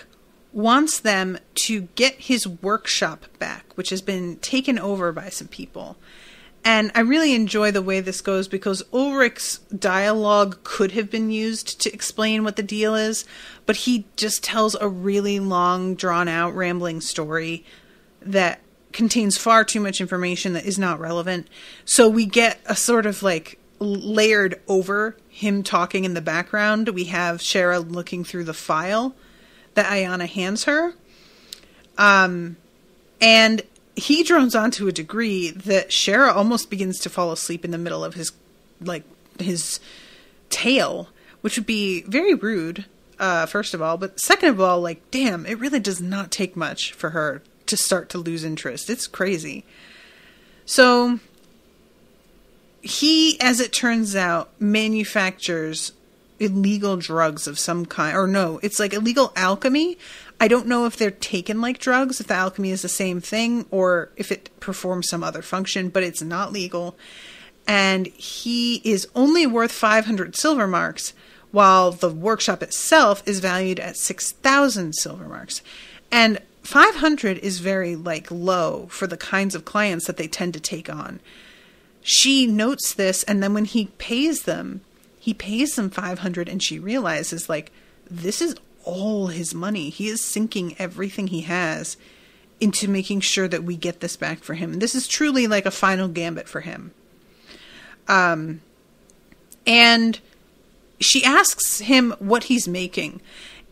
wants them to get his workshop back, which has been taken over by some people. And I really enjoy the way this goes, because Ulrich's dialogue could have been used to explain what the deal is, but he just tells a really long, drawn-out, rambling story that contains far too much information that is not relevant. So we get a sort of layered over him talking in the background. We have Shera looking through the file that Ayana hands her. And he drones on to a degree that Shera almost begins to fall asleep in the middle of his tale, which would be very rude, first of all. But second of all, damn, it really does not take much for her to start to lose interest. It's crazy. So he, as it turns out, manufactures illegal drugs of some kind. Or no, it's illegal alchemy. I don't know if they're taken like drugs, if the alchemy is the same thing, or if it performs some other function, but it's not legal. And he is only worth 500 silver marks, while the workshop itself is valued at 6,000 silver marks. And 500 is very low for the kinds of clients that they tend to take on. She notes this, and then when he pays them 500, and she realizes this is all his money. He is sinking everything he has into making sure that we get this back for him. This is truly a final gambit for him. And she asks him what he's making.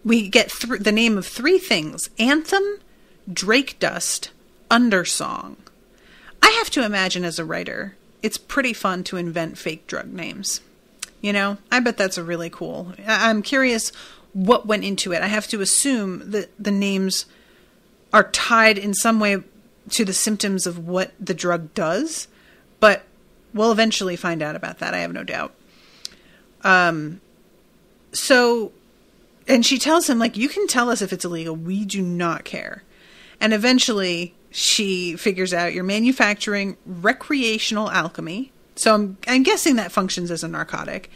We get the name of 3 things: Anthem, Drake Dust, Undersong. I have to imagine as a writer it's pretty fun to invent fake drug names. You know, I bet that's a really cool. I'm curious what went into it. I have to assume that the names are tied in some way to the symptoms of what the drug does, but we'll eventually find out about that. I have no doubt. And she tells him, like, you can tell us if it's illegal. We do not care. And eventually she figures out you're manufacturing recreational alchemy. So I'm guessing that functions as a narcotic.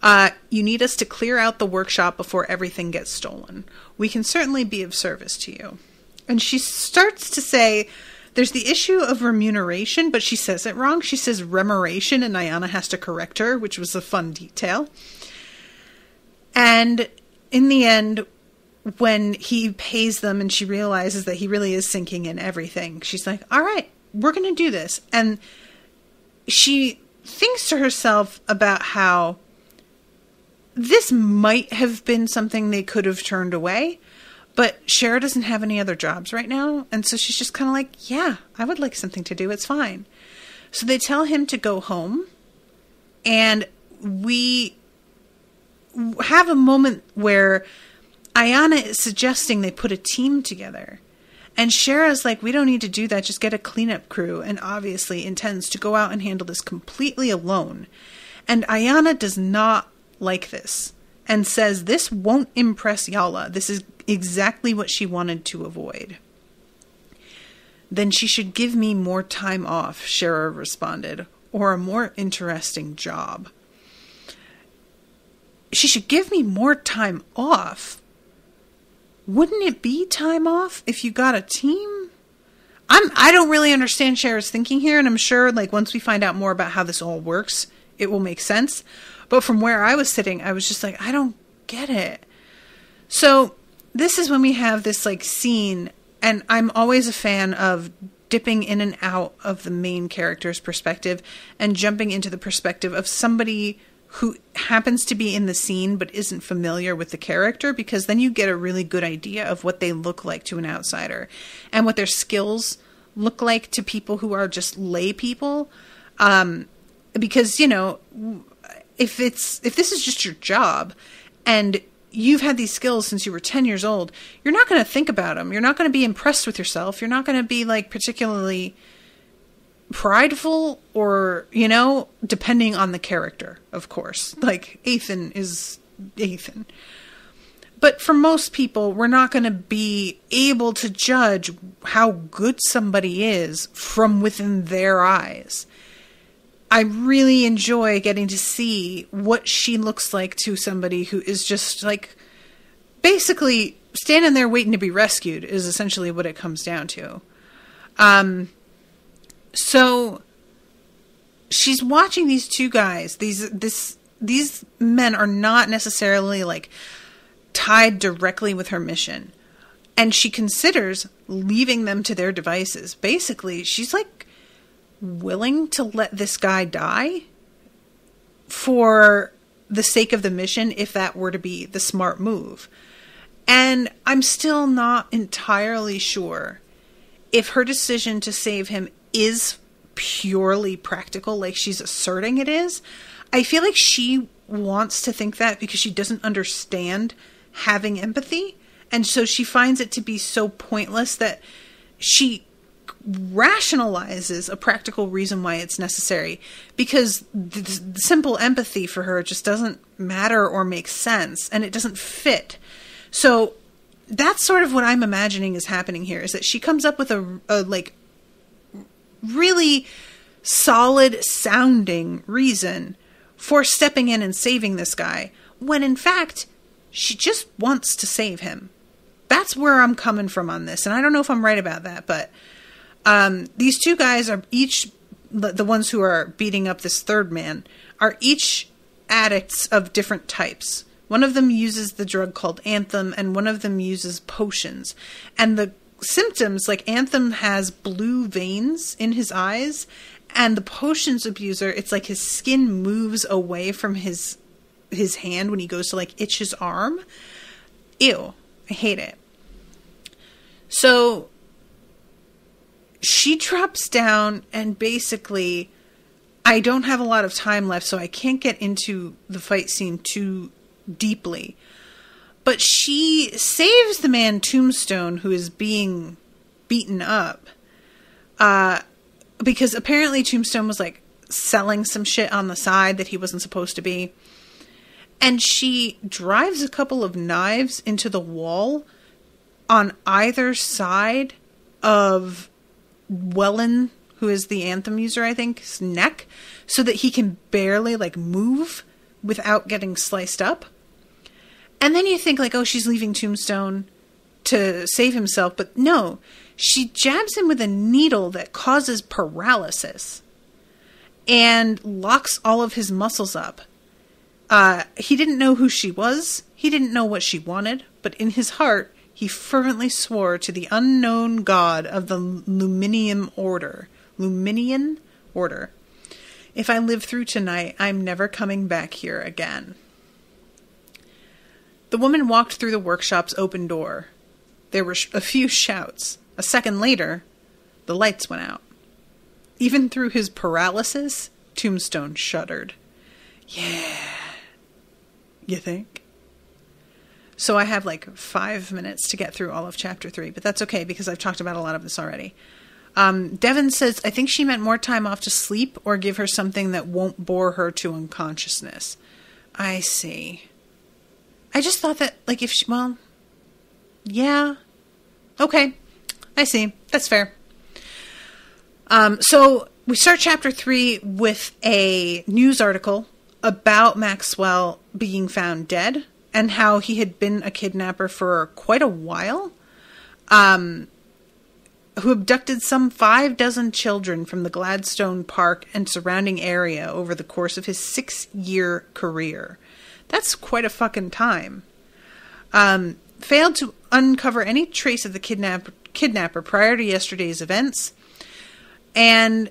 You need us to clear out the workshop before everything gets stolen. We can certainly be of service to you. And she starts to say there's the issue of remuneration, but she says it wrong. She says remuneration, and Ayana has to correct her, which was a fun detail. And in the end, when he pays them and she realizes that he really is sinking in everything, she's like, all right, we're going to do this. And she thinks to herself about how this might have been something they could have turned away, but Shera doesn't have any other jobs right now. And so she's just kind of like, yeah, I would like something to do. It's fine. So they tell him to go home. And we have a moment where Ayana is suggesting they put a team together. And Shera's like, we don't need to do that. Just get a cleanup crew. And obviously intends to go out and handle this completely alone. And Ayana does not like this and says this won't impress Yala. This is exactly what she wanted to avoid. Then she should give me more time off, Shera responded, or a more interesting job. She should give me more time off? Wouldn't it be time off if you got a team? I don't really understand Shera's thinking here, and I'm sure like once we find out more about how this all works, it will make sense. But from where I was sitting, I was just like, I don't get it. So this is when we have this like scene, and I'm always a fan of dipping in and out of the main character's perspective and jumping into the perspective of somebody who happens to be in the scene but isn't familiar with the character, because then you get a really good idea of what they look like to an outsider and what their skills look like to people who are just lay people. Because, you know, if this is just your job and you've had these skills since you were 10 years old, you're not going to think about them. You're not going to be impressed with yourself. You're not going to be like particularly prideful or, you know, depending on the character, of course. Like Ethan is Ethan. But for most people, we're not going to be able to judge how good somebody is from within their eyes. I really enjoy getting to see what she looks like to somebody who is just like basically standing there waiting to be rescued is essentially what it comes down to. So she's watching these two guys. These men are not necessarily like tied directly with her mission. And she considers leaving them to their devices. Basically, she's like willing to let this guy die for the sake of the mission if that were to be the smart move. And I'm still not entirely sure if her decision to save him is purely practical, like she's asserting it is. I feel like she wants to think that because she doesn't understand having empathy. And so she finds it to be so pointless that she rationalizes a practical reason why it's necessary, because the simple empathy for her just doesn't matter or make sense, and it doesn't fit. So that's sort of what I'm imagining is happening here, is that she comes up with a like really solid sounding reason for stepping in and saving this guy, when in fact she just wants to save him. That's where I'm coming from on this, and I don't know if I'm right about that, but these two guys are each, the ones who are beating up this third man, are each addicts of different types. One of them uses the drug called Anthem, and one of them uses potions. And the symptoms, like Anthem has blue veins in his eyes, and the potions abuser, it's like his skin moves away from his hand when he goes to like itch his arm. Ew, I hate it. So she drops down and basically I don't have a lot of time left, so I can't get into the fight scene too deeply. But she saves the man Tombstone, who is being beaten up, because apparently Tombstone was like selling some shit on the side that he wasn't supposed to be. And she drives a couple of knives into the wall on either side of Wellen, who is the anthem user, I think, his neck, so that he can barely like move without getting sliced up. And then you think like, oh, she's leaving Tombstone to save himself. But no, she jabs him with a needle that causes paralysis and locks all of his muscles up. He didn't know who she was. He didn't know what she wanted. But in his heart, he fervently swore to the unknown god of the Luminian Order. If I live through tonight, I'm never coming back here again. The woman walked through the workshop's open door. There were a few shouts. A second later, the lights went out. Even through his paralysis, Tombstone shuddered. Yeah. You think? So I have like 5 minutes to get through all of chapter 3, but that's okay because I've talked about a lot of this already. Devin says, I think she meant more time off to sleep or give her something that won't bore her to unconsciousness. I see. I just thought that, like, if she, well, yeah. Okay. I see. That's fair. So we start chapter 3 with a news article about Maxwell being found dead and how he had been a kidnapper for quite a while, who abducted some 6 children from the Gladstone Park and surrounding area over the course of his 6-year career. That's quite a fucking time. Failed to uncover any trace of the kidnapper prior to yesterday's events. And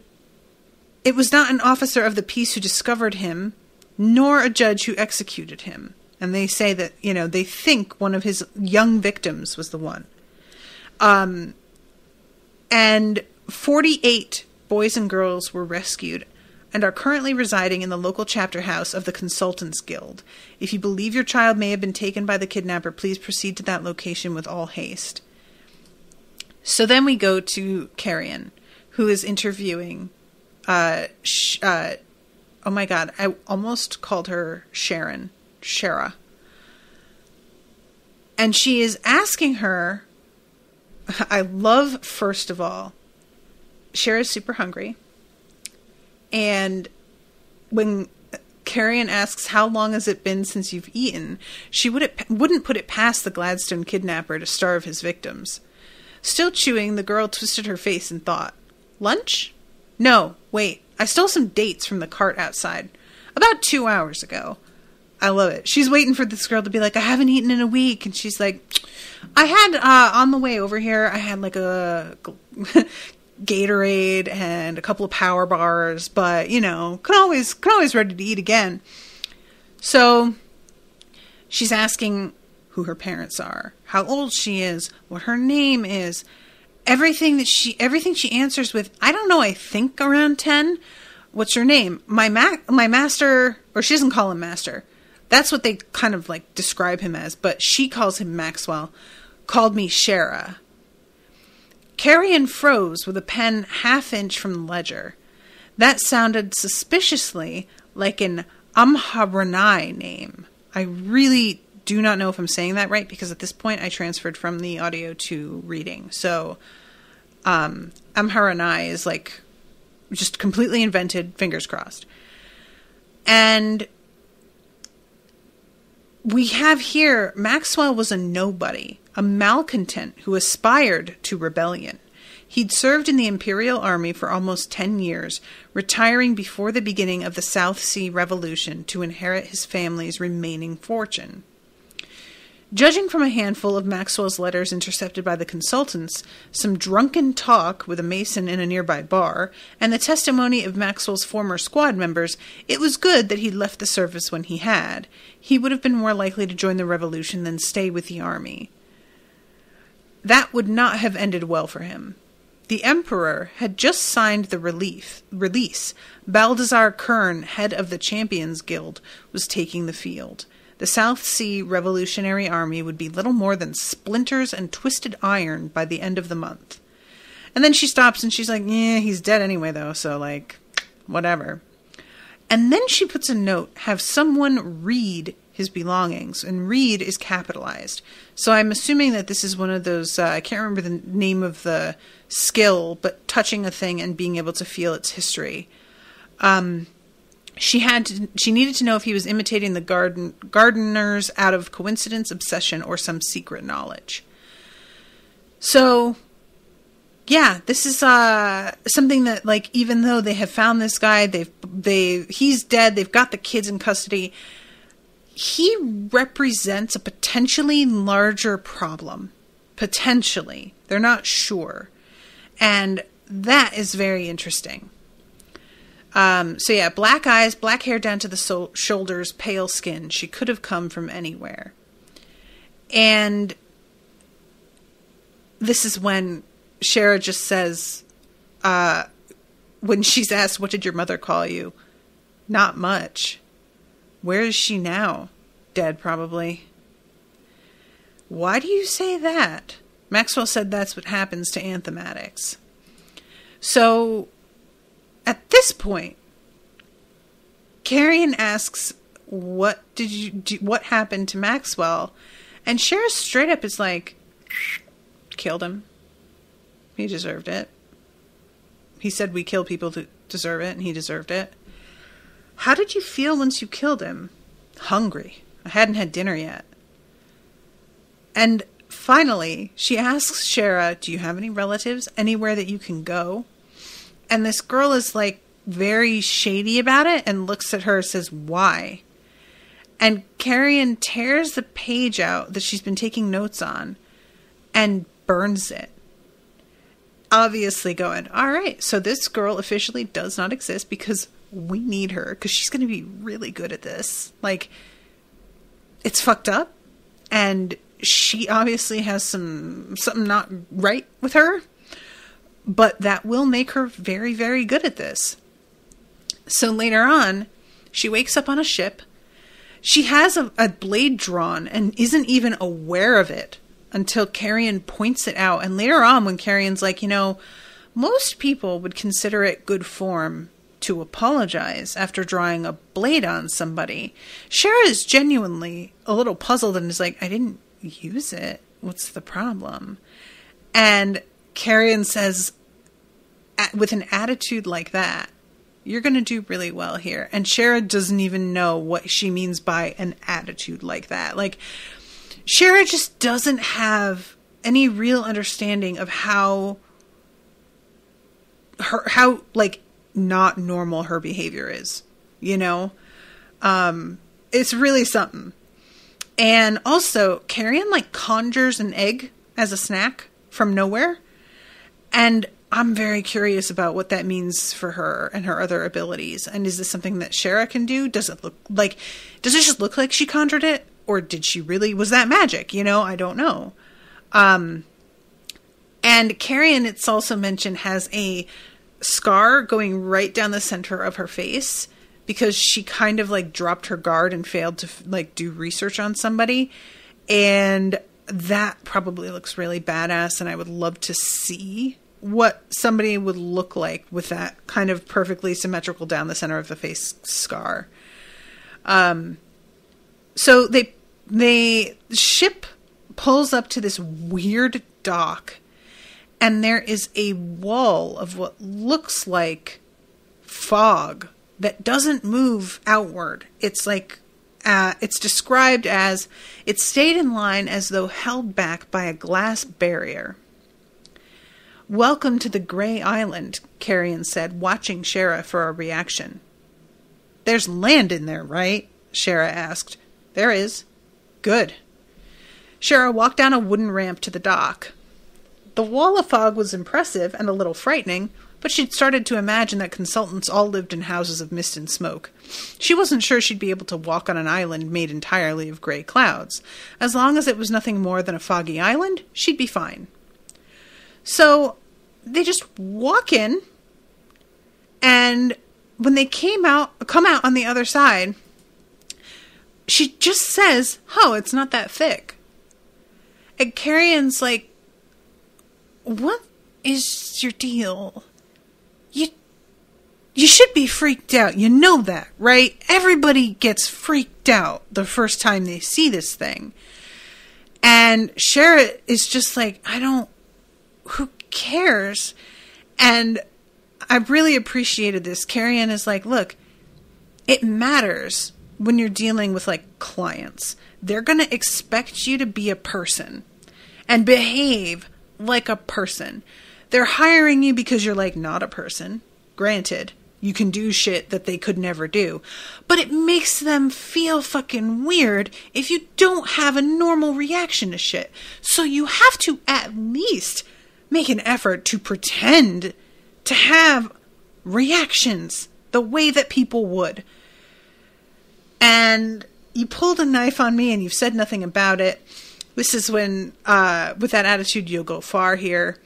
it was not an officer of the peace who discovered him, nor a judge who executed him. And they say that, you know, they think one of his young victims was the one. And 48 boys and girls were rescued and are currently residing in the local chapter house of the Consultants Guild. If you believe your child may have been taken by the kidnapper, please proceed to that location with all haste. So then we go to Carrion, who is interviewing, oh my god, I almost called her Shera. And she is asking her, I love, first of all, Shera's super hungry. And when Carrion asks, how long has it been since you've eaten, she wouldn't put it past the Gladstone kidnapper to starve his victims. Still chewing, the girl twisted her face and thought, lunch? No, wait, I stole some dates from the cart outside. About 2 hours ago. I love it. She's waiting for this girl to be like, I haven't eaten in a week. And she's like, I had, on the way over here, I had like a Gatorade and a couple of power bars, but, you know, can always ready to eat again. So she's asking who her parents are, how old she is, what her name is, everything she answers with, I don't know, I think around 10. What's your name? My master, or she doesn't call him master. That's what they kind of like describe him as, but she calls him Maxwell, called me Shera. Carrion froze with a pen half-inch from the ledger. That sounded suspiciously like an Amharanai name. I really do not know if I'm saying that right, because at this point I transferred from the audio to reading. So, Amharanai is like just completely invented, fingers crossed. And we have here, Maxwell was a nobody, a malcontent who aspired to rebellion. He'd served in the Imperial Army for almost 10 years, retiring before the beginning of the South Sea Revolution to inherit his family's remaining fortune. Judging from a handful of Maxwell's letters intercepted by the consultants, some drunken talk with a mason in a nearby bar, and the testimony of Maxwell's former squad members, it was good that he'd left the service when he had. He would have been more likely to join the revolution than stay with the army. That would not have ended well for him. The Emperor had just signed the release. Baldassar Kern, head of the Champions Guild, was taking the field. The South Sea Revolutionary Army would be little more than splinters and twisted iron by the end of the month. And then she stops and she's like, yeah, he's dead anyway, though, so, like, whatever. And then she puts a note, have someone read his belongings, and read is capitalized. So I'm assuming that this is one of those, I can't remember the name of the skill, but touching a thing and being able to feel its history. She needed to know if he was imitating the gardeners out of coincidence, obsession, or some secret knowledge. So, yeah, this is something that, like, even though they have found this guy, he's dead, they've got the kids in custody, he represents a potentially larger problem. Potentially. They're not sure. And that is very interesting. So yeah, black eyes, black hair down to the shoulders, pale skin. She could have come from anywhere. And this is when Shera just says, when she's asked, what did your mother call you? Not much. Where is she now? Dead, probably. Why do you say that? Maxwell said that's what happens to anthem addicts. So, at this point, Carrion asks, what happened to Maxwell? And Shera straight up is like, killed him. He deserved it. He said we kill people to deserve it, and he deserved it. How did you feel once you killed him? Hungry. I hadn't had dinner yet. And finally, she asks Shera, do you have any relatives? Anywhere that you can go? And this girl is like very shady about it and looks at her and says, why? And Carrion tears the page out that she's been taking notes on and burns it. Obviously going, all right, so this girl officially does not exist because we need her because she's going to be really good at this. Like, it's fucked up, and she obviously has something not right with her, but that will make her very, very good at this. So later on, she wakes up on a ship. She has a blade drawn and isn't even aware of it until Carrion points it out. And later on, when Carrion's like, most people would consider it good form to apologize after drawing a blade on somebody, Shera is genuinely a little puzzled and is like, I didn't use it. What's the problem? And Carrion says, with an attitude like that, you're going to do really well here. And Shera doesn't even know what she means by an attitude like that. Like, Shera just doesn't have any real understanding of how not normal her behavior is, it's really something. And also, Carrion conjures an egg as a snack from nowhere. And I'm very curious about what that means for her and her other abilities. And is this something that Shera can do? Does it just look like she conjured it? Or did she really, was that magic? I don't know. And Carrion, it's also mentioned, has a scar going right down the center of her face because she kind of dropped her guard and failed to do research on somebody. And that probably looks really badass. And I would love to see what somebody would look like with that kind of perfectly symmetrical down the center of the face scar. So the ship pulls up to this weird dock, and there is a wall of what looks like fog that doesn't move outward. It's it's described as it stayed in line as though held back by a glass barrier. Welcome to the Gray Island, Carrion said, watching Shera for a reaction. There's land in there, right? Shera asked. There is. Good. Shera walked down a wooden ramp to the dock. The wall of fog was impressive and a little frightening, but she'd started to imagine that consultants all lived in houses of mist and smoke. She wasn't sure she'd be able to walk on an island made entirely of gray clouds. As long as it was nothing more than a foggy island, she'd be fine. So, they just walk in, and when they come out on the other side, she just says, "Oh, it's not that thick." And Carrion's like, "What is your deal? You should be freaked out. You know that, right? Everybody gets freaked out the first time they see this thing." And Shera is just like, who cares? And I really appreciated this. Carrion is like, look, it matters when you're dealing with like clients. They're going to expect you to be a person and behave like a person. They're hiring you because you're like not a person. Granted, you can do shit that they could never do. But it makes them feel fucking weird if you don't have a normal reaction to shit. So you have to at least make an effort to pretend to have reactions the way that people would. And you pulled a knife on me and you've said nothing about it. This is when, with that attitude, you'll go far here.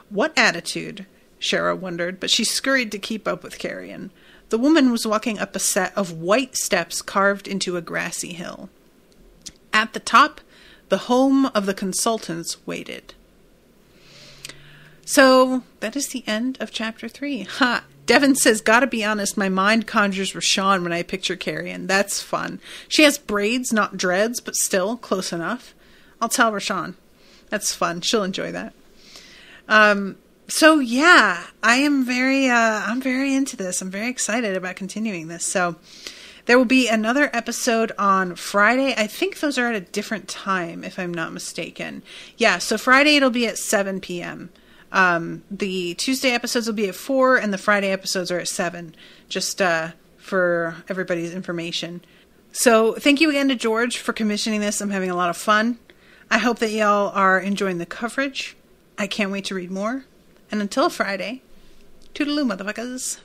What attitude? Shera wondered, but she scurried to keep up with Carrion. The woman was walking up a set of white steps carved into a grassy hill. At the top, the home of the consultants waited. So, that is the end of chapter 3. Ha! Devin says, gotta be honest, my mind conjures Rashawn when I picture Carrion. That's fun. She has braids, not dreads, but still, close enough. I'll tell Rashawn. That's fun. She'll enjoy that. So yeah, I'm very into this. I'm very excited about continuing this. So there will be another episode on Friday. I think those are at a different time, if I'm not mistaken. Yeah, so Friday it'll be at 7 p.m. The Tuesday episodes will be at 4, and the Friday episodes are at 7, just for everybody's information. So thank you again to George for commissioning this. I'm having a lot of fun. I hope that y'all are enjoying the coverage. I can't wait to read more. And until Friday, toodaloo, motherfuckers.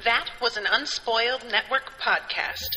That was an Unspoiled Network podcast.